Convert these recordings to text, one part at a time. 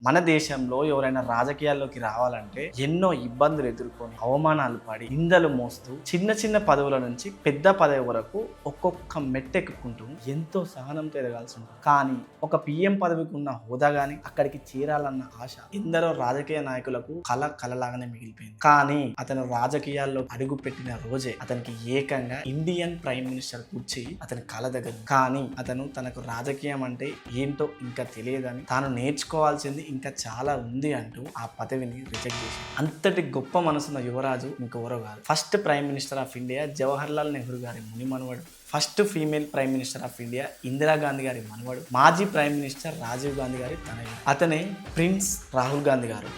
మన దేశంలో ఎవరైనా రాజకీయాల్లోకి రావాలంటే ఎన్నో ఇబ్బందులు ఎదుర్కొని అవమానాలు పడి నిందలు మోస్తూ చిన్న చిన్న పదవుల నుంచి పెద్ద పదవి వరకు ఒక్కొక్క మెట్టెక్కుకుంటూ ఎంతో సహనంతో ఎదగాల్సి ఉంటుంది. కానీ ఒక పిఎం పదవికి ఉన్న హోదా గాని అక్కడికి చేరాలన్న ఆశ ఎందరో రాజకీయ నాయకులకు కలలాగానే మిగిలిపోయింది. కానీ అతను రాజకీయాల్లో అడుగు పెట్టిన రోజే అతనికి ఏకంగా ఇండియన్ ప్రైమ్ మినిస్టర్ కూర్చి అతని కళ దగ్గర. కానీ అతను తనకు రాజకీయం అంటే ఏంటో ఇంకా తెలియదని, తాను నేర్చుకోవాల్సింది ఇంకా చాలా ఉంది అంటూ ఆ పదవిని రిజెక్ట్ చేశారు. అంతటి గొప్ప మనసున్న యువరాజు ఇంకెవరో కాదు, first prime minister of India Jawaharlal Nehru గారి ముని మనవడు, first female prime minister of India Indira Gandhi గారి మనవడు, మాజీ ప్రైమ్ మినిస్టర్ రాజీవ్ గాంధీ గారి తనయుడు. అతనే ప్రిన్స్ రాహుల్ గాంధీ గారు.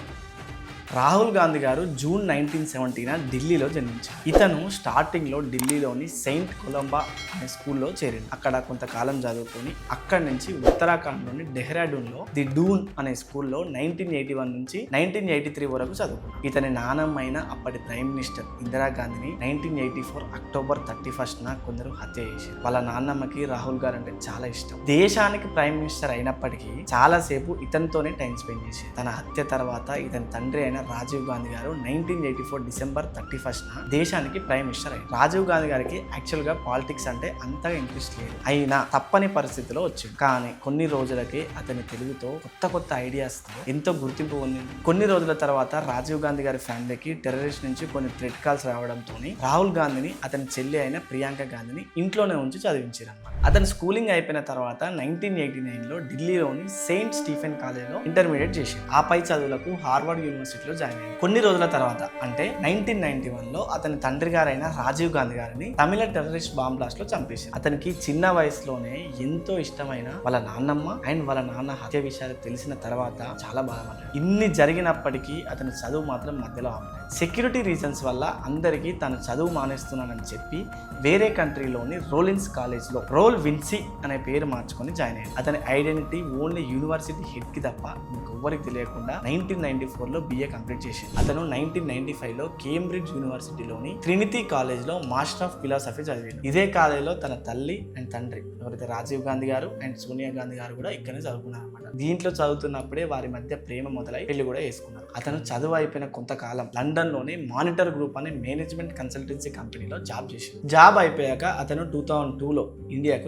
రాహుల్ గాంధీ గారు జూన్ 1970 ఢిల్లీలో జన్మించారు. ఇతను స్టార్టింగ్లో ఢిల్లీలోని సెయింట్ కొలంబా అనే స్కూల్లో చేరింది. అక్కడ కొంతకాలం చదువుకొని అక్కడి నుంచి ఉత్తరాఖండ్లోని డెహ్రాడూన్లో ది డూన్ అనే స్కూల్లో 1981 నుంచి 1983 వరకు చదువుకున్నాడు. ఇతని నాన్నమ్మైన అప్పటి ప్రైమ్ మినిస్టర్ ఇందిరాగాంధీని 1984 అక్టోబర్ 31న కొందరు హత్య చేశారు. వాళ్ళ నాన్నమ్మకి రాహుల్ గారు అంటే చాలా ఇష్టం. దేశానికి ప్రైమ్ మినిస్టర్ అయినప్పటికీ చాలాసేపు ఇతనితోనే టైం స్పెండ్ చేశారు. తన హత్య తర్వాత ఇతని తండ్రి అయిన రాజీవ్ గాంధీ గారు 1984 డిసెంబర్ 31న దేశానికి ప్రైమ్ మినిస్టర్ అయ్యారు. రాజీవ్ గాంధీ గారికి యాక్చువల్ గా పాలిటిక్స్ అంటే అంతగా ఇంట్రెస్ట్ లేదు, అయినా తప్పని పరిస్థితిలో వచ్చింది. కానీ కొన్ని రోజులకే అతని తెలుగుతో కొత్త ఐడియాస్ తో ఎంతో గుర్తింపు పొందింది. కొన్ని రోజుల తర్వాత రాజీవ్ గాంధీ గారి ఫ్యామిలీకి టెర్రరిస్ట్ నుంచి కొన్ని థ్రెట్ కాల్స్ రావడంతో రాహుల్ గాంధీని అతని చెల్లి అయిన ప్రియాంక గాంధీని ఇంట్లోనే ఉంచి చదివించారు అన్నమాట. అతను స్కూలింగ్ అయిపోయిన తర్వాత 1989లో ఢిల్లీలోని సెయింట్ స్టీఫెన్ కాలేజ్లో ఇంటర్మీడియట్ చేశారు. ఆపై చదువులకు హార్వర్డ్ యూనివర్సిటీలో జాయిన్ అయ్యారు. కొన్ని రోజుల తర్వాత అంటే 1991లో అతని తండ్రి గారైన రాజీవ్ గాంధీ గారిని తమిళ టెర్రరిస్ట్ బాంబ్ బ్లాస్ట్ లో చంపేశారు. అతనికి చిన్న వయసులోనే ఎంతో ఇష్టమైన వాళ్ళ నాన్నమ్మ అండ్ వాళ్ళ నాన్న హత్య విషయాలు తెలిసిన తర్వాత చాలా బాధపడ్డాడు. ఇన్ని జరిగినప్పటికీ అతని చదువు మాత్రం మధ్యలో ఆపలేదు. సెక్యూరిటీ రీజన్స్ వల్ల అందరికీ తను చదువు మానేస్తున్నానని చెప్పి వేరే కంట్రీలోని రోలిన్స్ కాలేజ్ లో రోల్ విన్సీ అనే పేరు మార్చుకొని జాయిన్ అయ్యాడు. అతని ఐడెంటిటీ ఓన్లీ యూనివర్సిటీ హెడ్ కి తప్ప ఇంకెవ్వరికి తెలియకుండా 1994లో బిఏ కంప్లీట్ చేశాడు. అతను 1995లో కేంబ్రిడ్జ్ యూనివర్సిటీలోని ట్రినిటీ కాలేజ్ లో మాస్టర్ ఆఫ్ ఫిలాసఫీ చదివాడు. ఇదే కాలేజ్లో తన తల్లి అండ్ తండ్రి ఎవరైతే రాజీవ్ గాంధీ గారు అండ్ సోనియా గాంధీ గారు కూడా ఇక్కడనే చదువుకున్నారు అనమాట. దీంట్లో చదువుతున్నప్పుడే వారి మధ్య ప్రేమ మొదలై పెళ్లి కూడా వేసుకున్నారు. అతను చదువు అయిపోయిన కొంతకాలం లండన్ లోని మానిటర్ గ్రూప్ అనే మేనేజ్మెంట్ కన్సల్టెన్సీ కంపెనీలో జాబ్ చేశాడు. జాబ్ అయిపోయాక అతను 2002లో ఇండియాకు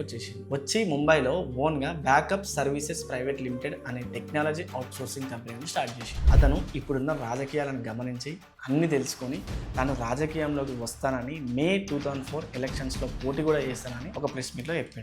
వచ్చి ముంబైలో ఓన్ గా బ్యాకప్ సర్వీసెస్ ప్రైవేట్ లిమిటెడ్ అనే టెక్నాలజీ అవుట్ సోర్సింగ్ కంపెనీని స్టార్ట్ చేశాడు. అతను ఇప్పుడున్న రాజకీయాలను గమనించి అన్ని తెలుసుకొని తాను రాజకీయంలోకి వస్తానని మే 2004 ఎలక్షన్స్ లో పోటీ కూడా చేస్తానని ఒక ప్రెస్ మీట్ లో చెప్పాడు.